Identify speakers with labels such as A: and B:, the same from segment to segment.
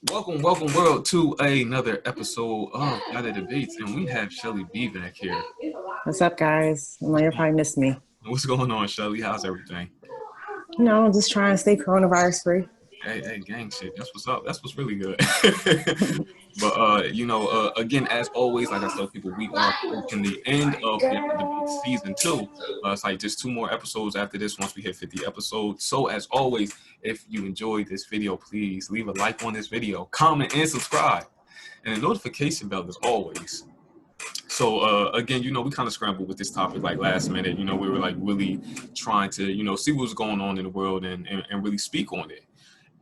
A: Welcome, world, to another episode of Yatta Debates, and we have Shelly B back here.
B: What's up, guys? I know you probably missed me.
A: What's going on, Shelly? How's everything?
B: Just trying to stay coronavirus free.
A: Hey, gang shit. That's what's up. That's what's really good. But again, as always, like I tell people, we are approaching the end of Yatta Debates season 2. It's like just 2 more episodes after this once we hit 50 episodes. So as always, if you enjoyed this video, please leave a like on this video, comment, and subscribe. And the notification bell as always. So again, we kind of scrambled with this topic like last minute. We were like really trying to, see what was going on in the world and really speak on it.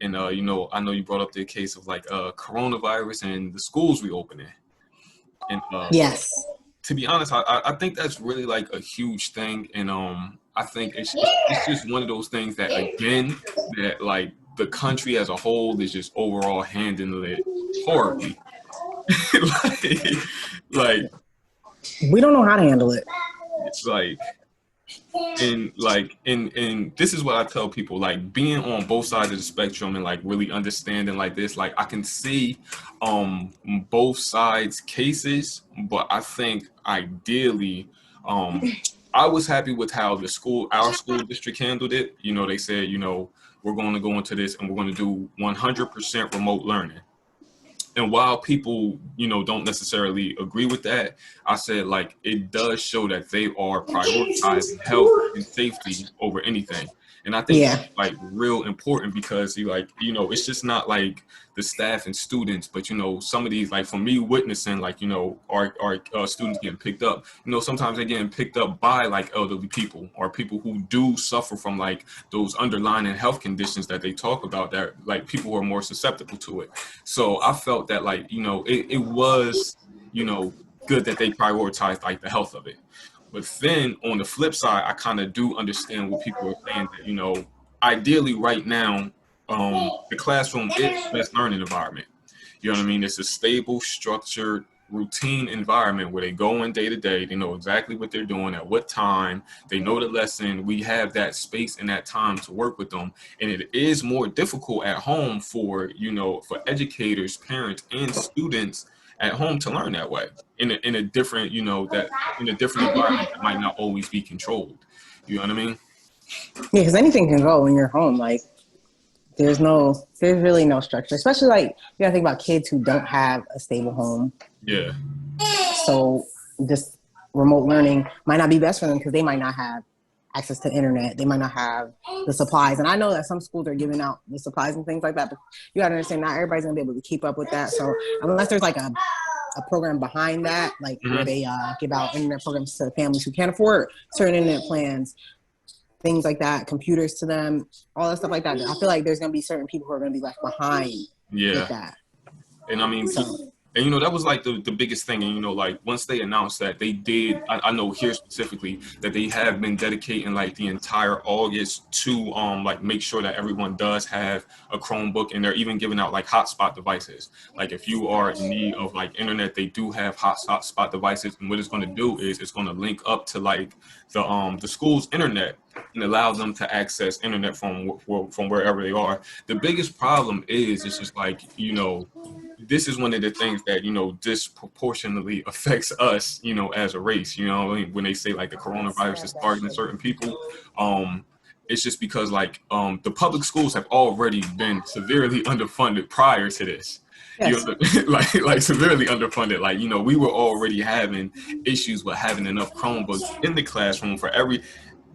A: And I know you brought up the case of like coronavirus and the schools reopening. And
B: Yes.
A: to be honest, I think that's really like a huge thing. And I think it's just one of those things that again that like the country as a whole is just overall handling it horribly. like
B: We don't know how to handle it.
A: it's like and this is what I tell people, like being on both sides of the spectrum and like really understanding like this, like I can see both sides cases, but I think ideally I was happy with how our school district handled it. They said, we're going to go into this and we're going to do 100% remote learning. And while people, don't necessarily agree with that, I said, like, it does show that they are prioritizing health and safety over anything. And I think that's like real important because it's just not like the staff and students, but some of these, like for me witnessing, like our students getting picked up. Sometimes they're getting picked up by like elderly people or people who do suffer from like those underlying health conditions that they talk about, that like people who are more susceptible to it. So I felt that like it was good that they prioritized like the health of it. But then on the flip side, I kind of do understand what people are saying that, ideally right now, the classroom is the best learning environment. You know what I mean? It's a stable, structured, routine environment where they go in day to day. They know exactly what they're doing at what time. They know the lesson. We have that space and that time to work with them. And it is more difficult at home for educators, parents, and students at home to learn that way in a different, in a different environment that might not always be controlled. You know what I mean?
B: Yeah, because anything can go when you're home. Like, there's really no structure. Especially like you gotta think about kids who don't have a stable home.
A: Yeah.
B: So this remote learning might not be best for them because they might not have access to internet. They might not have the supplies. And I know that some schools are giving out the supplies and things like that, but you gotta understand not everybody's gonna be able to keep up with that. So unless there's like a program behind that, like where they give out internet programs to families who can't afford certain internet plans, things like that, computers to them, all that stuff like that. I feel like there's gonna be certain people who are gonna be left behind with that.
A: And I mean, and that was like the biggest thing. And like once they announced that they did, I know here specifically that they have been dedicating like the entire August to like make sure that everyone does have a Chromebook, and they're even giving out like hotspot devices. Like if you are in need of like internet, they do have hotspot devices, and what it's going to do is it's going to link up to like the school's internet and allow them to access internet from wherever they are. The biggest problem is it's just like this is one of the things that disproportionately affects us as a race. When they say like the coronavirus is targeting certain people, it's just because like the public schools have already been severely underfunded prior to this.
B: Yes.
A: like severely underfunded. Like we were already having issues with having enough Chromebooks in the classroom for every.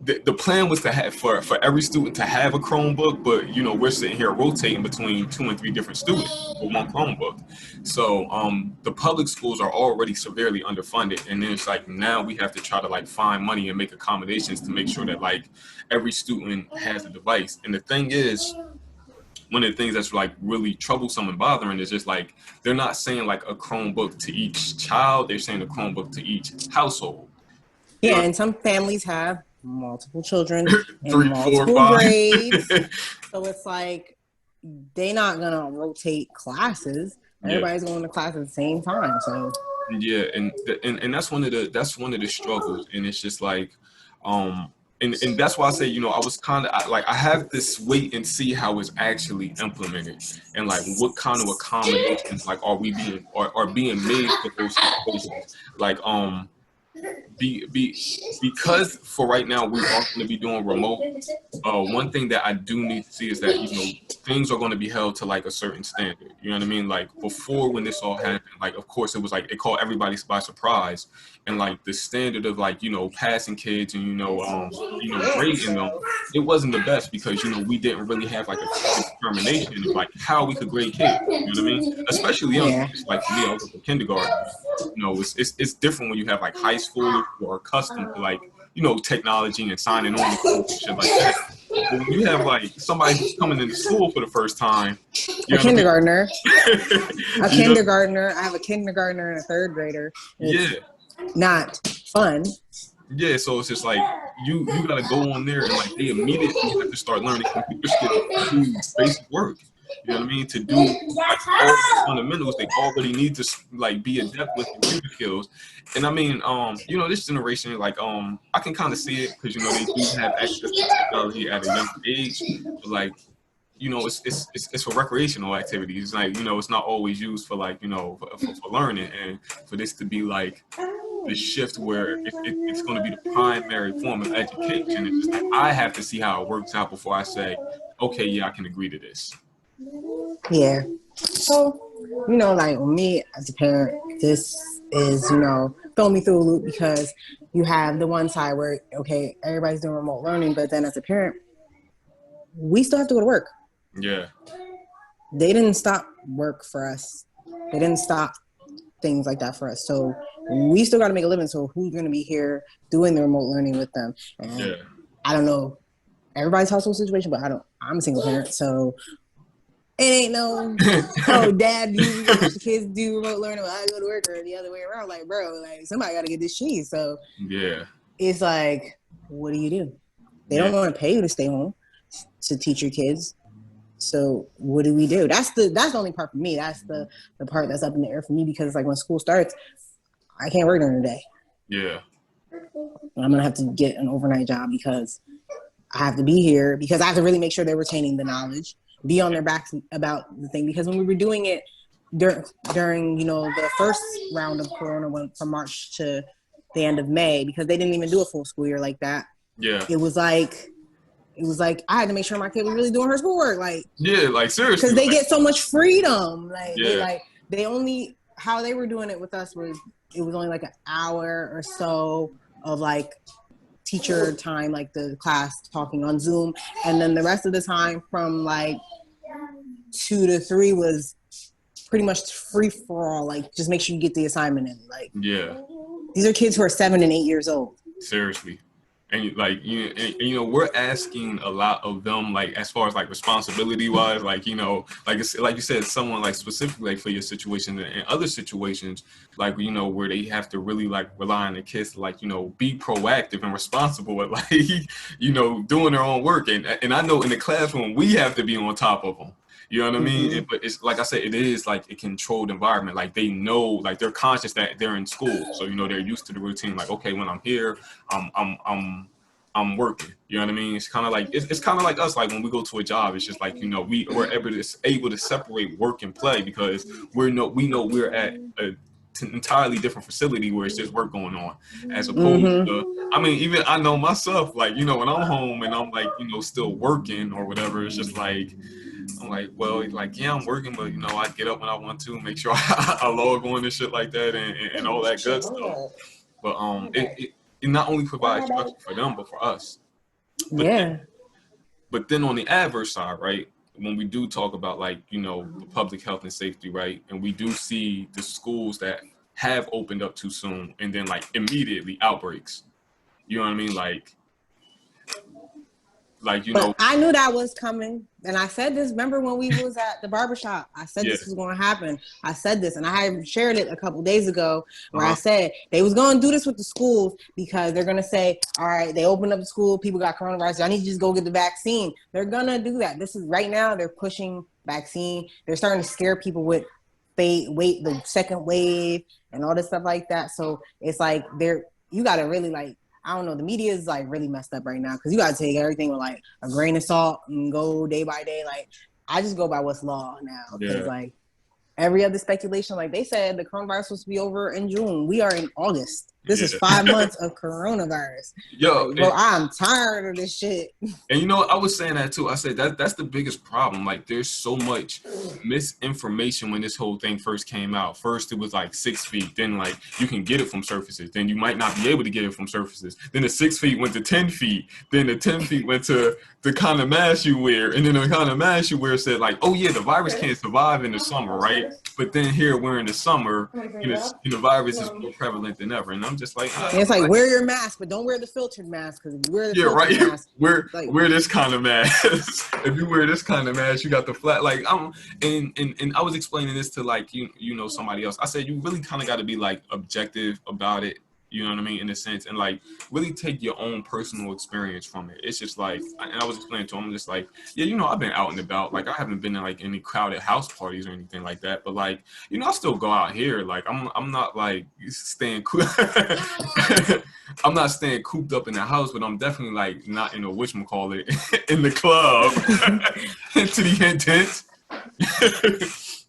A: The plan was to have for every student to have a Chromebook, but we're sitting here rotating between 2 and 3 different students for one Chromebook. So the public schools are already severely underfunded, and then it's like now we have to try to like find money and make accommodations to make sure that like every student has a device. And the thing is, one of the things that's like really troublesome and bothering is just like they're not saying like a Chromebook to each child, they're saying a Chromebook to each household.
B: Yeah, and some families have multiple children in
A: 3, 4,
B: multiple
A: 5
B: grades. So it's like they're not gonna rotate classes. Everybody's going to class at the same time. So
A: and that's one of the struggles. And it's just like and that's why I say, I was kind of like, I have this wait and see how it's actually implemented, and like what kind of accommodations like are being made for those situations. Like because for right now we are going to be doing remote. One thing that I do need to see is that things are going to be held to like a certain standard. You know what I mean? Like before, when this all happened, like of course it was like it caught everybody by surprise, and like the standard of like passing kids and grading them, it wasn't the best because we didn't really have like a clear determination of like how we could grade kids. You know what I mean? Especially young
B: Yeah.
A: kids. Like for me, I was in kindergarten. It's different when you have like high schoolers who are accustomed to like technology and signing on to codes and shit like that. But when you have like somebody who's coming into school for the first time,
B: A kindergartner.
A: I
B: A kindergartner. I have a kindergartner and a third grader. It's not fun.
A: Yeah, so it's just like you gotta go on there and like they immediately have to start learning computer skills to do basic work. You know what I mean? To do like all the fundamentals, they already need to like be adept with computer skills. And I mean, this generation, like, I can kind of see it because they do have access to technology at a younger age. But like, it's for recreational activities. Like, it's not always used for like, for learning. And for this to be like the shift where it's going to be the primary form of education, it's just like I have to see how it works out before I say, okay, yeah, I can agree to this.
B: Yeah. So, like with me as a parent, this is, throwing me through a loop because you have the one side where, okay, everybody's doing remote learning, but then as a parent, we still have to go to work.
A: Yeah.
B: They didn't stop work for us. They didn't stop things like that for us. So we still got to make a living. So who's going to be here doing the remote learning with them? And I don't know everybody's household situation, but I'm a single parent. So it ain't no, dad usually watch the kids do remote learning while I go to work or the other way around. Like, bro, like somebody got to get this cheese. So it's like, what do? They don't want to pay you to stay home to teach your kids. So what do we do? That's the only part for me. That's the part that's up in the air for me because it's like when school starts, I can't work during the day.
A: Yeah.
B: I'm going to have to get an overnight job because I have to be here because I have to really make sure they're retaining the knowledge, be on their backs about the thing. Because when we were doing it during the first round of Corona went from March to the end of May because they didn't even do a full school year like that.
A: Yeah.
B: It was like I had to make sure my kid was really doing her schoolwork. Like,
A: yeah, like seriously,
B: because they get so much freedom. Like, how they were doing it with us was it was only like an hour or so of like teacher time, like the class talking on Zoom, and then the rest of the time from like 2 to 3 was pretty much free for all. Like, just make sure you get the assignment in. Like, these are kids who are 7 and 8 years old.
A: Seriously. And like we're asking a lot of them, like as far as like responsibility wise, like like you said, someone like specifically like for your situation and other situations, like where they have to really like rely on the kids to like be proactive and responsible at like doing their own work. And I know in the classroom we have to be on top of them. You know what I mean? But it's like I said, it is like a controlled environment. Like they know, like they're conscious that they're in school, so they're used to the routine. Like, okay, when I'm here, I'm working. You know what I mean? It's kind of like it's kind of like us. Like when we go to a job, it's just like we're able to separate work and play because we know we're at a entirely different facility where it's just work going on, as opposed to I mean, even I know myself. Like when I'm home and I'm like still working or whatever, it's just like. I'm like, well, like, yeah, I'm working, but I get up when I want to, make sure I log on and shit like that, and all that good stuff. But it not only provides structure for them, but for us. But then on the adverse side, right? When we do talk about like the public health and safety, right, and we do see the schools that have opened up too soon, and then like immediately outbreaks. You know what I mean? Like
B: But I knew that was coming. And I said this, remember when we was at the barbershop? I said this was going to happen. I said this, and I had shared it a couple days ago where I said they was going to do this with the schools because they're going to say, all right, they opened up the school, people got coronavirus, I need you to just go get the vaccine. They're going to do that. This is right now, they're pushing vaccine. They're starting to scare people with the second wave and all this stuff like that. So it's like you got to really like I don't know. The media is like really messed up right now because you got to take everything with like a grain of salt and go day by day. Like I just go by what's law now because like every other speculation, like they said the coronavirus was supposed to be over in June. We are in August. This is 5 months of coronavirus.
A: Yo,
B: like, bro, I'm tired of this shit.
A: And you know, I was saying that too. I said that's the biggest problem. Like, there's so much misinformation when this whole thing first came out. First, it was like 6 feet. Then, like, you can get it from surfaces. Then you might not be able to get it from surfaces. Then the 6 feet went to 10 feet. Then the 10 feet went to the kind of mask you wear. And then the kind of mask you wear said, like, oh yeah, the virus can't survive in the summer, right? But then here we're in the summer, the virus is more prevalent than ever. And I'm just like,
B: it's like wear your mask, but don't wear the filtered mask because if you wear the filtered mask,
A: wear this kind of mask. If you wear this kind of mask, you got the flat. Like and I was explaining this to like you know somebody else. I said you really kind of got to be like objective about it. You know what I mean, in a sense, and like really take your own personal experience from it. It's just like, and I was explaining to him, I'm just like, yeah, you know, I've been out and about. Like I haven't been in like any crowded house parties or anything like that. But like, you know, I still go out here. Like I'm not like staying I'm not staying cooped up in the house, but I'm definitely like not in a whatchamacallit in the club to the intent.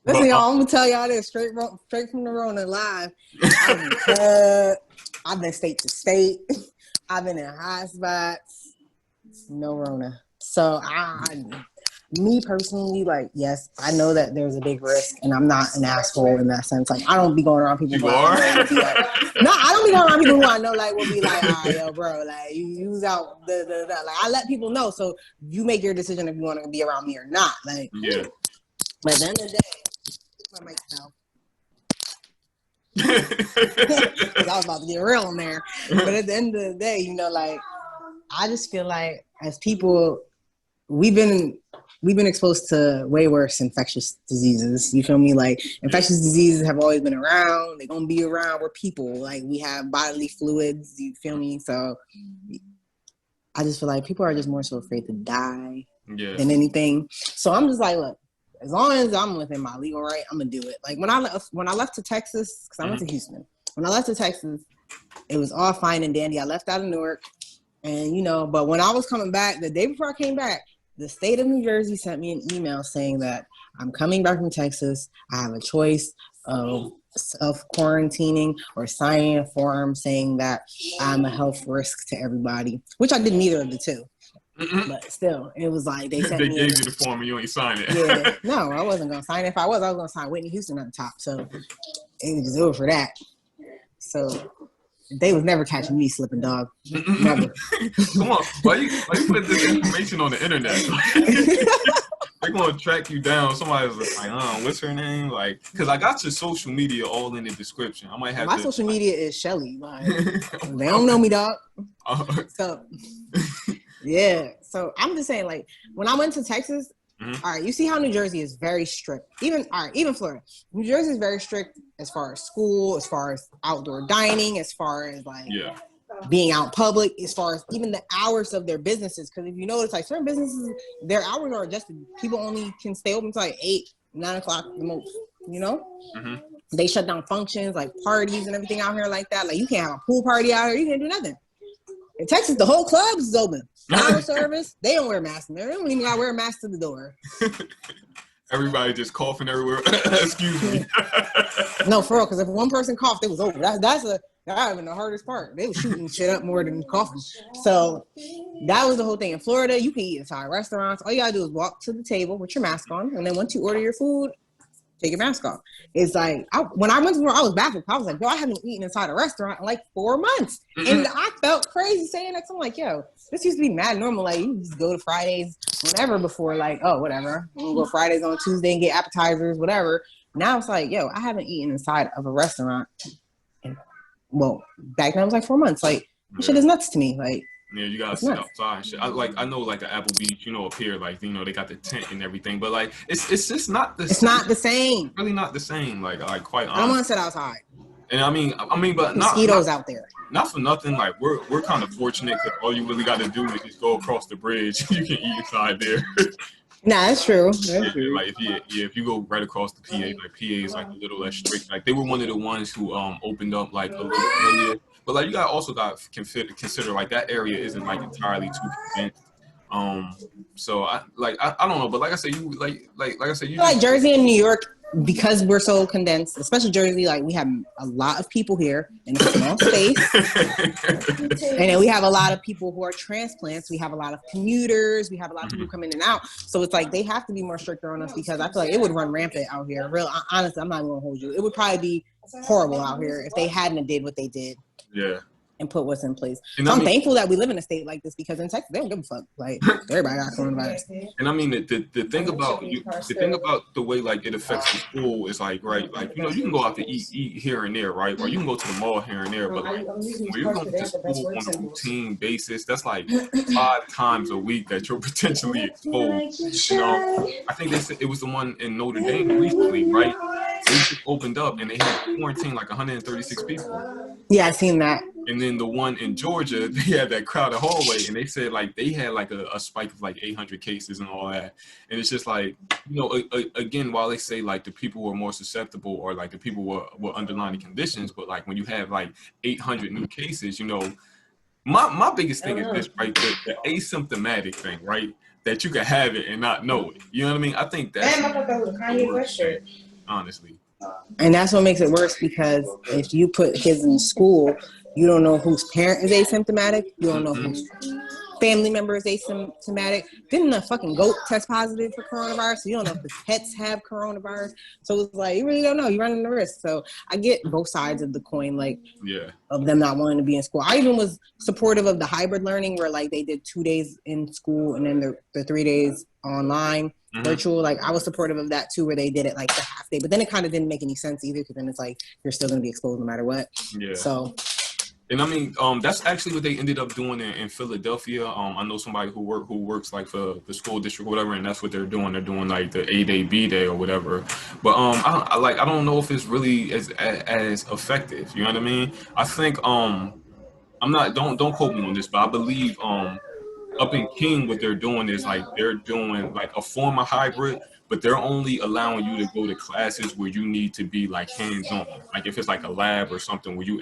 B: Listen, y'all, I'm gonna tell y'all this straight from the Rona live. I've been state to state. I've been in high spots. No Rona. So me personally, like, yes, I know that there's a big risk, and I'm not an asshole in that sense. Like, I don't be going around people.
A: You are?
B: No, I don't be going around people who I know like will be like, yo, bro, like you use out the. Like I let people know, so you make your decision if you want to be around me or not. Like,
A: yeah.
B: But at the end of the day, I might tell. Because I was about to get real in there. But at the end of the day, you know, like I just feel like as people, we've been exposed to way worse infectious diseases. You feel me? Like infectious diseases have always been around. They're gonna be around. We're people. Like we have bodily fluids. You feel me? So I just feel like people are just more so afraid to die than anything. So I'm just like, look. As long as I'm within my legal right, I'm gonna do it. Like when I left to Texas, because I went to Houston. When I left to Texas, it was all fine and dandy. I left out of Newark, and you know. But when I was coming back, the day before I came back, the state of New Jersey sent me an email saying that I'm coming back from Texas. I have a choice of self-quarantining or signing a form saying that I'm a health risk to everybody, which I did neither of the two. But still, it was like they gave
A: you the form and you ain't signed it.
B: Yeah, no, I wasn't gonna sign it. If I was gonna sign Whitney Houston at the top. So it was just over for that. So they was never catching me slipping, dog. Never.
A: Come on, why you put this information on the internet? They're gonna track you down. Somebody's like, what's her name? Like, because I got your social media all in the description. I might have
B: my social media is Shelly. Like, they don't know me, dog. So. Yeah, so I'm just saying, like, when I went to Texas, all right, you see how New Jersey is very strict. Even Florida. New Jersey is very strict as far as school, as far as outdoor dining, as far as, like, being out public, as far as even the hours of their businesses. Because if you notice, like, certain businesses, their hours are adjusted. People only can stay open until, like, 8, 9 o'clock the most, you know? They shut down functions, like, parties and everything out here like that. Like, you can't have a pool party out here. You can't do nothing. In Texas, the whole club is open. Hour service, they don't wear masks in there. They don't even gotta wear a mask to the door.
A: Everybody just coughing everywhere. Excuse me.
B: No, for real, because if one person coughed, it was over. That's even the hardest part. They were shooting shit up more than coughing. So that was the whole thing. In Florida, you can eat inside restaurants. All you gotta do is walk to the table with your mask on, and then once you order your food, take your mask off. It's like, when I went to where I was baffled. I was like, bro, I haven't eaten inside a restaurant in like 4 months. And I felt crazy saying that. So I'm like, yo, this used to be mad normal. Like, you just go to Fridays whenever before, like, oh, whatever. We'll go Fridays on Tuesday and get appetizers, whatever. Now it's like, yo, I haven't eaten inside of a restaurant. Well, back then it was like 4 months. Like, this shit is nuts to me. Like,
A: yeah, you gotta sit outside and shit. I know like the Applebee's, you know, up here, like, you know, they got the tent and everything, but like it's just not the same.
B: It's not the same.
A: It's really not the same. Like quite honestly.
B: I don't want to sit outside.
A: And I mean, but
B: mosquitoes out there.
A: Not for nothing. Like we're kind of fortunate because all you really got to do is just go across the bridge. You can eat inside there.
B: Nah, that's true.
A: Yeah,
B: That's true.
A: like if you go right across the PA, like PA is like a little less strict. Like they were one of the ones who opened up like a little earlier. But like you got also got consider like that area isn't like entirely too condensed. Um, so I don't know, but like I said, you like I said, you just
B: Like Jersey and New York, because we're so condensed, especially Jersey, like we have a lot of people here in a small space. And then we have a lot of people who are transplants. We have a lot of commuters. We have a lot of people come in and out. So it's like they have to be more stricter on us because I feel like it would run rampant out here. Real honestly, I'm not even gonna hold you. It would probably be horrible out here if they hadn't did what they did.
A: Yeah.
B: And put what's in place.
A: And
B: so
A: I
B: I'm
A: mean,
B: thankful that we live in a state like this because in Texas they don't give a fuck. Like everybody got coronavirus.
A: and I mean the thing about the thing about the way like it affects the school is like right, like you know you can go out to eat here and there, right, or you can go to the mall here and there, but like when you're going to school on a routine basis, that's like 5 times a week that you're potentially exposed. You know, I think they said it was the one in Notre Dame recently, right? They just opened up and they had quarantined like 136 people.
B: Yeah, I seen that.
A: And then the one in Georgia, they had that crowded hallway, and they said like they had like a spike of like 800 cases and all that. And it's just like, you know, again, while they say like the people were more susceptible or like the people were underlying conditions, but like when you have like 800 new cases, you know, my biggest thing is this, right? The asymptomatic thing, right? That you can have it and not know it. You know what I mean? I think that's the worst thing, honestly.
B: And that's what makes it worse because if you put kids in school, you don't know whose parent is asymptomatic. You don't know whose family member is asymptomatic. Didn't the fucking goat test positive for coronavirus? So you don't know if the pets have coronavirus. So it's like, you really don't know. You're running the risk. So I get both sides of the coin, like of them not wanting to be in school. I even was supportive of the hybrid learning where like they did 2 days in school and then the 3 days online. Virtual, like I was supportive of that too, where they did it like the half day, but then it kind of didn't make any sense either because then it's like you're still going to be exposed no matter what.
A: Yeah.
B: So,
A: and I mean, that's actually what they ended up doing in Philadelphia. I know somebody who works like for the school district or whatever, and that's what they're doing. They're doing like the A day, B day, or whatever. But I don't know if it's really as effective. You know what I mean? I think I'm not don't quote me on this, but I believe up in King, what they're doing is like they're doing like a form of hybrid, but they're only allowing you to go to classes where you need to be like hands-on. Like if it's like a lab or something where you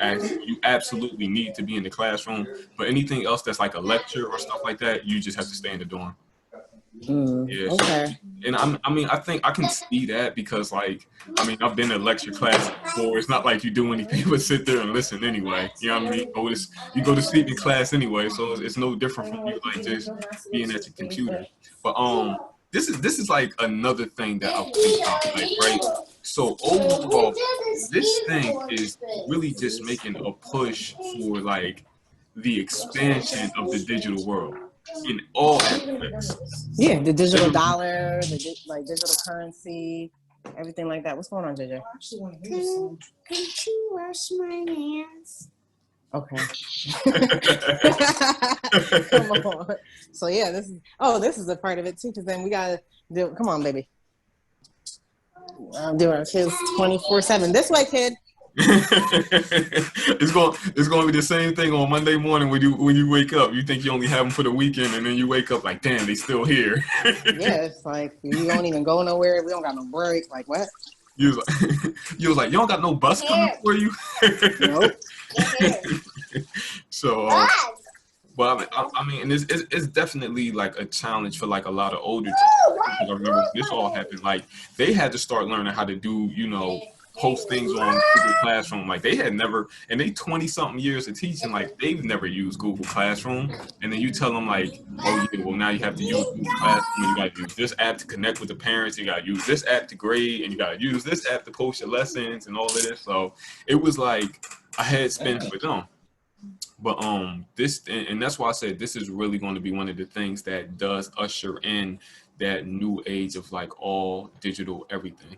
A: absolutely need to be in the classroom. But anything else that's like a lecture or stuff like that, you just have to stay in the dorm. Yeah.
B: Okay.
A: And I mean, I think I can see that because, like, I mean, I've been in lecture class before. It's not like you do anything but sit there and listen anyway. You know what I mean? You go to sleep in class anyway, so it's no different from you like just being at your computer. But this is like another thing that I think about, like, right? So overall, this thing is really just making a push for like the expansion of the digital world in all aspects.
B: Yeah, the digital dollar, like digital currency, everything like that. What's going on, JJ?
C: Could you wash my hands?
B: Okay. Come on. So yeah, this is a part of it too, because then we gotta do. Come on, baby. I'm doing our kids 24/7. This way, kid.
A: It's going to be the same thing on Monday morning when you wake up. You think you only have them for the weekend, and then you wake up like, damn, they still here.
B: Yeah, it's like you don't even go nowhere. We don't got no break. Like what?
A: You was like, you don't got no bus coming for you.
B: Nope.
A: So, but I mean, it's definitely like a challenge for like a lot of older teachers. I remember when this all happened, like they had to start learning how to do, post things on Google Classroom. Like they had never, and they 20 something years of teaching, like they've never used Google Classroom. And then you tell them like, oh yeah, well now you have to use Google Classroom. You got to use this app to connect with the parents. You got to use this app to grade, and you got to use this app to post your lessons and all of this. So it was like a head spin for them. But this, and that's why I said this is really going to be one of the things that does usher in that new age of like all digital everything.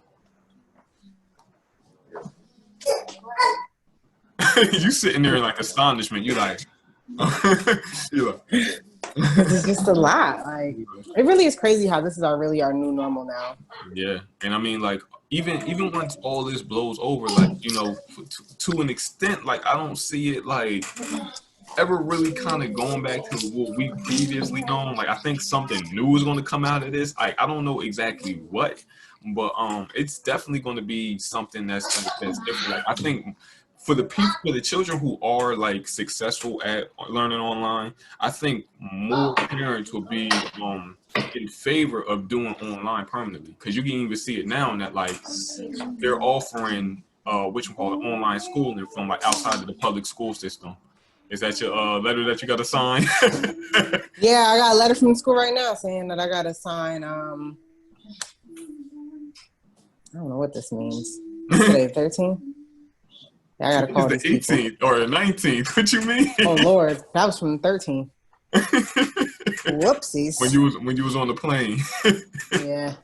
A: You sitting there in like astonishment. You're like,
B: It's just a lot. Like it really is crazy how this is really our new normal now.
A: Yeah, and I mean, like even once all this blows over, like to an extent, like I don't see it like ever really kind of going back to what we previously known, like I think something new is going to come out of this. I don't know exactly what, but it's definitely going to be something that's different. Like I think for the people, for the children who are like successful at learning online, I think more parents will be in favor of doing online permanently, because you can even see it now that like they're offering what you call it, online schooling from like outside of the public school system. Is that your letter that you got to sign?
B: Yeah, I got a letter from the school right now saying that I got to sign. I don't know what this means. Today, 13. I got to call
A: It's
B: these
A: the
B: people.
A: 18th or the 19th. What you mean?
B: Oh Lord, that was from 13. Whoopsies.
A: When you was on the plane.
B: Yeah.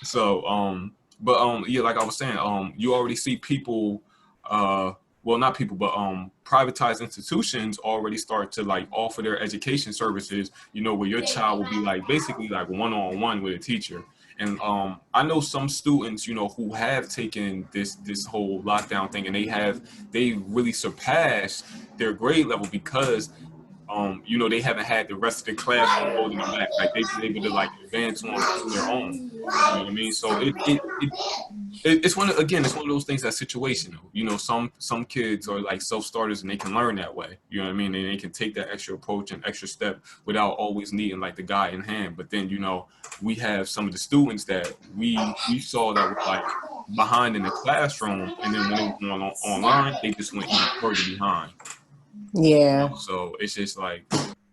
A: So but yeah, like I was saying, you already see people well, not people, but privatized institutions already start to like offer their education services, you know, where your child will be like basically like one-on-one with a teacher. And I know some students, you know, who have taken this whole lockdown thing, and they really surpassed their grade level because you know, they haven't had the rest of the class holding them back. Like they've been able to like advance on their own. You know what I mean? So it's one of, again, it's one of those things that's situational. You know, some kids are like self-starters and they can learn that way. You know what I mean? And they can take that extra approach and extra step without always needing like the guy in hand. But then, you know, we have some of the students that we saw that were like behind in the classroom, and then when they went online, they just went even further behind.
B: Yeah.
A: So it's just like,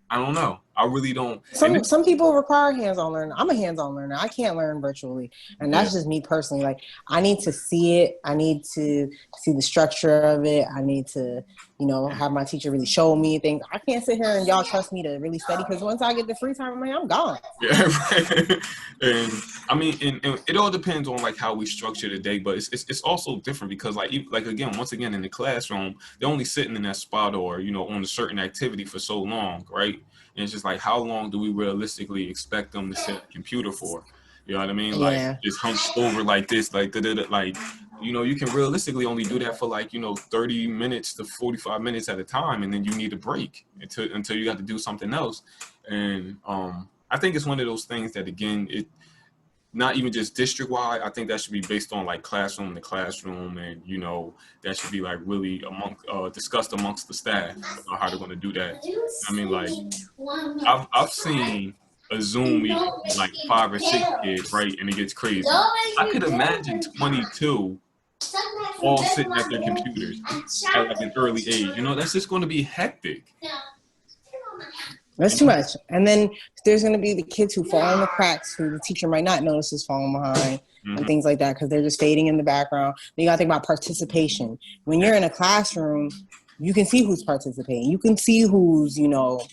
A: I don't know. I really don't.
B: Some people require hands-on learning. I'm a hands-on learner. I can't learn virtually, and that's just me personally. Like I need to see it. I need to see the structure of it. I need to, you know, have my teacher really show me things. I can't sit here and y'all trust me to really study, because once I get the free time, I'm gone.
A: Yeah, right. And I mean, and it all depends on like how we structure the day, but it's also different because like again, once again in the classroom, they're only sitting in that spot or, you know, on a certain activity for so long, right? And it's just like, how long do we realistically expect them to sit at the computer for? You know what I mean? Like
B: Yeah.
A: just hunched over like this, like like, you know, you can realistically only do that for like, you know, 30 minutes to 45 minutes at a time, and then you need a break until you got to do something else. And I think it's one of those things that, again, it not even just district wide. I think that should be based on like classroom to classroom, and you know that should be like really discussed amongst the staff about how they're going to do that. I mean, like I've seen a Zoom meeting with like 5 or 6 kids, right, and it gets crazy. I could imagine 22 all sitting at their computers at like an early age. You know, that's just going to be hectic.
B: That's too much. And then there's going to be the kids who fall in the cracks, who the teacher might not notice is falling behind, and things like that, because they're just fading in the background. Then you got to think about participation. When you're in a classroom, you can see who's participating. You can see who's, you know,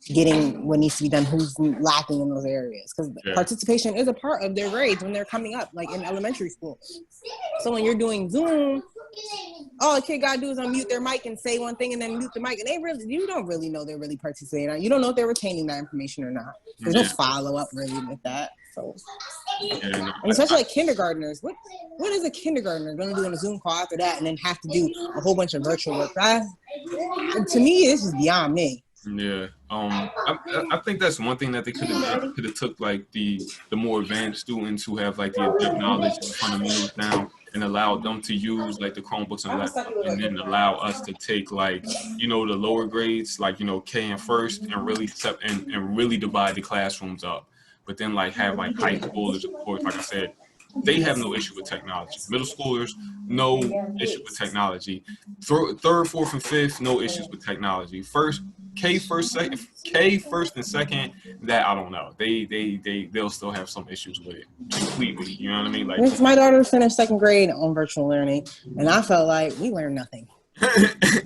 B: getting what needs to be done, who's lacking in those areas. Because participation is a part of their grades when they're coming up, like in elementary school. So when you're doing Zoom, all a kid gotta do is unmute their mic and say one thing and then mute the mic, and you don't really know they're really participating. You don't know if they're retaining that information or not. There's no follow up really with that. So, and especially like kindergartners, what is a kindergartner going to do in a Zoom call after that, and then have to do a whole bunch of virtual work? To me, this is beyond me.
A: Yeah, I think that's one thing that they could have took like the more advanced students who have like the adept knowledge and fundamentals down, and allowed them to use like the Chromebooks and laptops, and then allow us to take like, you know, the lower grades, like, you know, K and first, and really and really divide the classrooms up. But then like have like high schoolers, of course, like I said, they have no issue with technology. Middle schoolers, no issue with technology. Third, fourth, and fifth, no issues with technology. K first, and second. That I don't know. They'll still have some issues with it completely. You know what I mean? Like
B: my daughter finished second grade on virtual learning, and I felt like we learned nothing.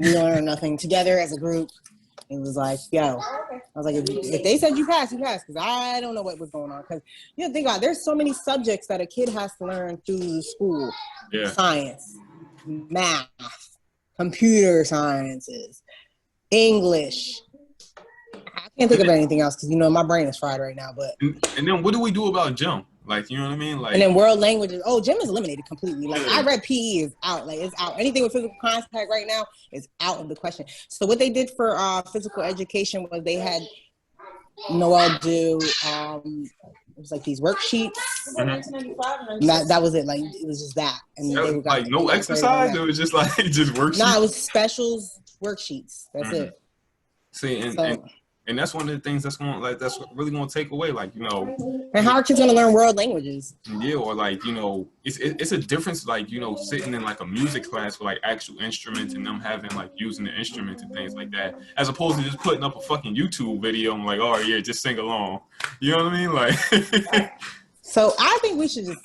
B: We learned nothing together as a group. It was like, yo, I was like, if they said you passed, because I don't know what was going on. Because you know, think about it, there's so many subjects that a kid has to learn through school.
A: Yeah.
B: Science, math, computer sciences, English. I can't think of anything else because, you know, my brain is fried right now. But
A: and then what do we do about gym? Like, you know what I mean? Like,
B: and then world languages. Oh, gym is eliminated completely. Like I read PE is out. Like it's out. Anything with physical contact right now is out of the question. So what they did for physical education was they had Noel do it was like these worksheets. That was it. Like it was just that, and they got
A: like no exercise. It was just like just worksheets.
B: No, it was specials worksheets. That's it.
A: See, and that's one of the things that's really going to take away, like, you know.
B: And how are kids going to learn world languages?
A: Yeah, or like, you know, it's a difference, like, you know, sitting in like a music class with like actual instruments and them having like using the instruments and things like that, as opposed to just putting up a fucking YouTube video and like, oh yeah, just sing along. You know what I mean? Like.
B: So I think we should just,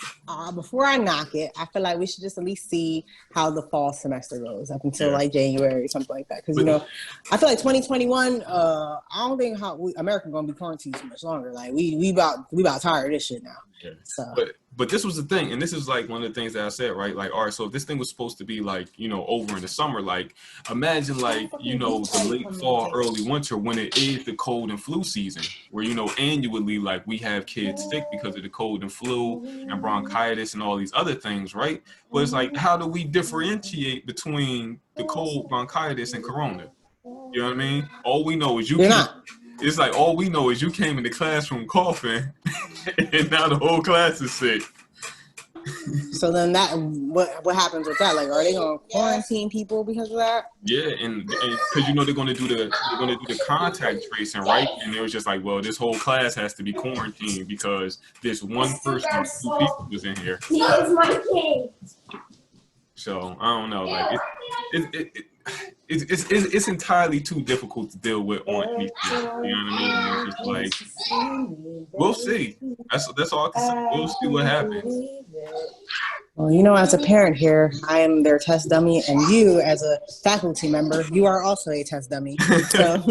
B: before I knock it, I feel like we should just at least see how the fall semester goes up until like January, something like that. Because, you know, I feel like 2021, I don't think America going to be quarantined too much longer. Like we about tired of this shit now. Yeah. So.
A: But this was the thing, and this is like one of the things that I said, right? Like, all right, so if this thing was supposed to be like, you know, over in the summer, like, imagine like, you know, the late fall, early winter when it is the cold and flu season, where, you know, annually, like, we have kids sick because of the cold and flu and bronchitis and all these other things, right? But it's like, how do we differentiate between the cold, bronchitis, and corona? You know what I mean? All we know is it's like all we know is you came in the classroom coughing, and now the whole class is sick.
B: So then what happens with that? Like, are they gonna quarantine people because of that?
A: Yeah, and because you know they're gonna do the contact tracing, right? And it was just like, well, this whole class has to be quarantined because this one person or two people was in here. So I don't know, like it's entirely too difficult to deal with on anything. You know what I mean? It's just like, we'll see. That's all I can say. We'll see what happens.
B: Well, you know, as a parent here, I am their test dummy, and you, as a faculty member, you are also a test dummy. So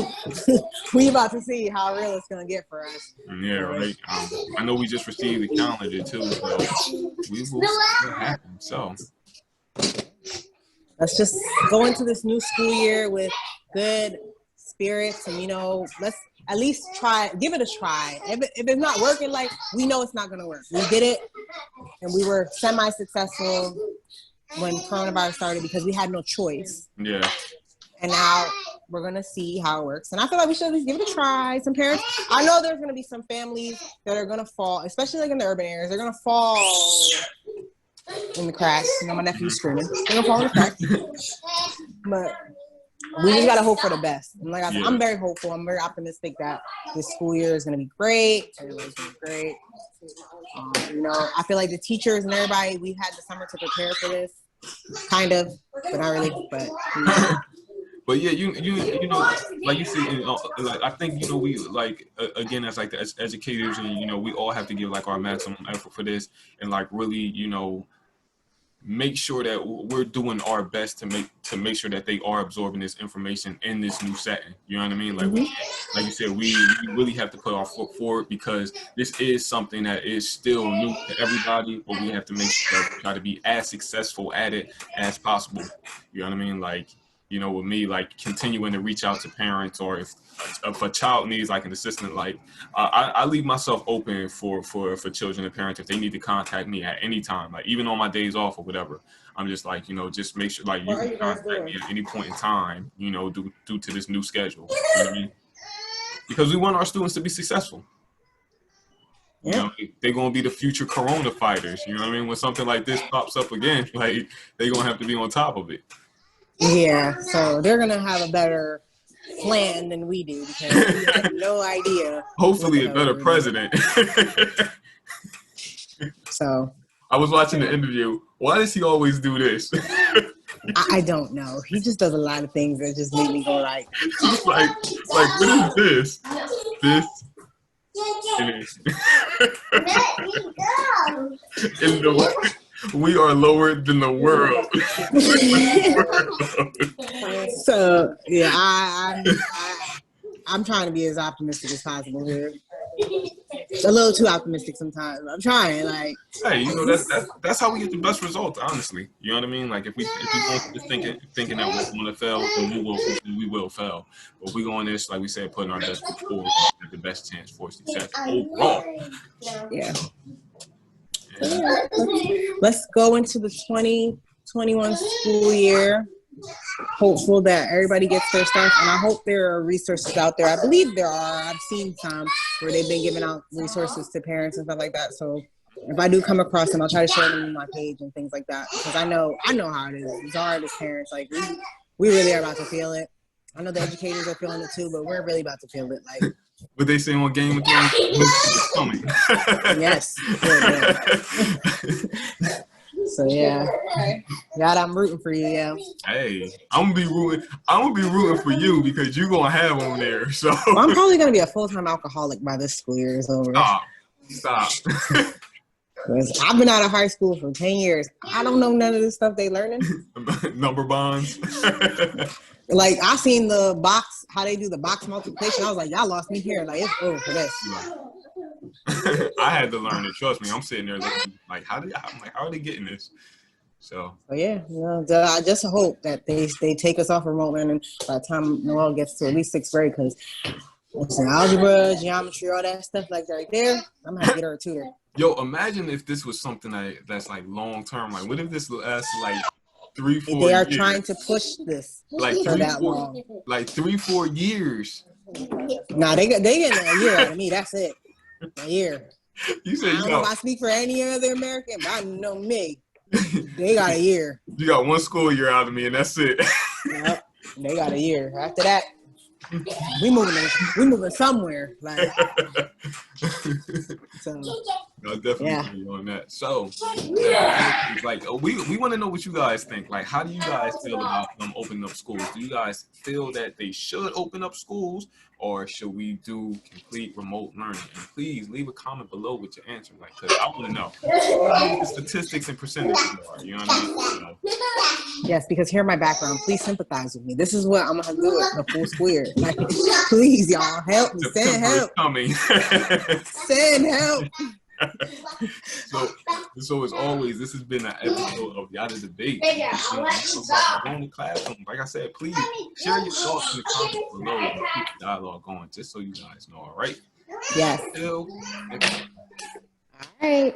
B: we about to see how real it's gonna get for us.
A: Yeah, right. I know we just received the calendar too, so we will see what happens. So.
B: Let's just go into this new school year with good spirits, and, you know, let's at least give it a try. If it's not working, like, we know it's not going to work. We did it, and we were semi-successful when coronavirus started because we had no choice.
A: Yeah.
B: And now we're going to see how it works. And I feel like we should at least give it a try. Some parents, I know there's going to be some families that are going to fall, especially like in the urban areas, they're going to fall in the cracks. You know, my nephew's screaming. They're gonna fall in the cracks. But we just gotta hope for the best. And like I said, I'm very hopeful. I'm very optimistic that this school year is gonna be great. Everybody's gonna be great. You know, I feel like the teachers and everybody, we've had the summer to prepare for this, kind of, but not really. But
A: But yeah, you know, like you said, you know, like I think, you know, we like again as like as educators, and, you know, we all have to give like our maximum effort for this, and like really, you know, make sure that we're doing our best to make sure that they are absorbing this information in this new setting. You know what I mean? Like like you said, we really have to put our foot forward because this is something that is still new to everybody, but we have to make sure that we try to be as successful at it as possible. You know what I mean? Like, you know, with me, like continuing to reach out to parents, or if a child needs like an assistant, like I leave myself open for children and parents if they need to contact me at any time, like even on my days off or whatever. I'm just like, you know, just make sure like you can contact me at any point in time, you know, due to this new schedule. You know what I mean? Because we want our students to be successful. You know, they're gonna be the future corona fighters. You know what I mean? When something like this pops up again, like they're gonna have to be on top of it.
B: Yeah, so they're gonna have a better plan than we do because we have no idea.
A: Hopefully, a better president.
B: So
A: I was watching the interview. Why does he always do this?
B: I don't know. He just does a lot of things that just make me go like
A: what is this? This. In the we are lower than the world.
B: So yeah, I'm trying to be as optimistic as possible here. A little too optimistic sometimes. I'm trying, like.
A: Hey, you know that's how we get the best results, honestly. You know what I mean? Like if we go just thinking that we're going to fail, then we will fail. But if we go on this, like we said, putting our best foot forward, have the best chance for success overall.
B: Yeah. Let's go into the 2021 school year. Hopeful that everybody gets their stuff, and I hope there are resources out there. I believe there are. I've seen some where they've been giving out resources to parents and stuff like that. So if I do come across them, I'll try to share them on my page and things like that, because I know how it is. It's hard as parents. Like we really are about to feel it. I know the educators are feeling it too, but we're really about to feel it. Like
A: what they say on Game of Thrones, it's coming.
B: Yes. So yeah, I'm rooting for you. Yeah.
A: Hey, I'm gonna be rooting for you because you're gonna have on there. So
B: well, I'm probably gonna be a full-time alcoholic by this school year is over.
A: Stop.
B: I've been out of high school for 10 years. I don't know none of the stuff they learning.
A: Number bonds.
B: Like I seen the box, how they do the box multiplication. I was like, y'all lost me here. Like it's over for this.
A: I had to learn it. Trust me. I'm sitting there looking like, how are they getting this? So
B: yeah, I just hope that they take us off remote learning by the time Noelle gets to at least 6th grade, because algebra, geometry, all that stuff like right there, I'm gonna have to get her a tutor.
A: Yo, imagine if this was something that's like long term. Like, what if this lasts like 3-4 years?
B: They are trying to push this
A: like
B: for that long.
A: Like 3-4 years.
B: Nah, they getting a year out of me. That's it. A year.
A: You said
B: I don't know if I speak for any other American, but I know me. They got a year.
A: You got 1 school year out of me, and that's it.
B: Yep, they got a year. After that, we moving somewhere. Like, so,
A: no, definitely on that. So, like, we want to know what you guys think. Like, how do you guys feel about them opening up schools? Do you guys feel that they should open up schools, or should we do complete remote learning? And please leave a comment below with your answer, like, because I want to know what the statistics and percentages are. You know what I mean?
B: Yes, because hear my background. Please sympathize with me. This is what I'm gonna do it the full school year. Like, please, y'all, help me. Send help.
A: Coming.
B: Send help.
A: So as always, this has been an episode of Yatta Debates. Going to classroom. Like I said, please share your thoughts in the comments below and keep the dialogue going, just so you guys know. All right.
B: Yes.
A: All
B: right.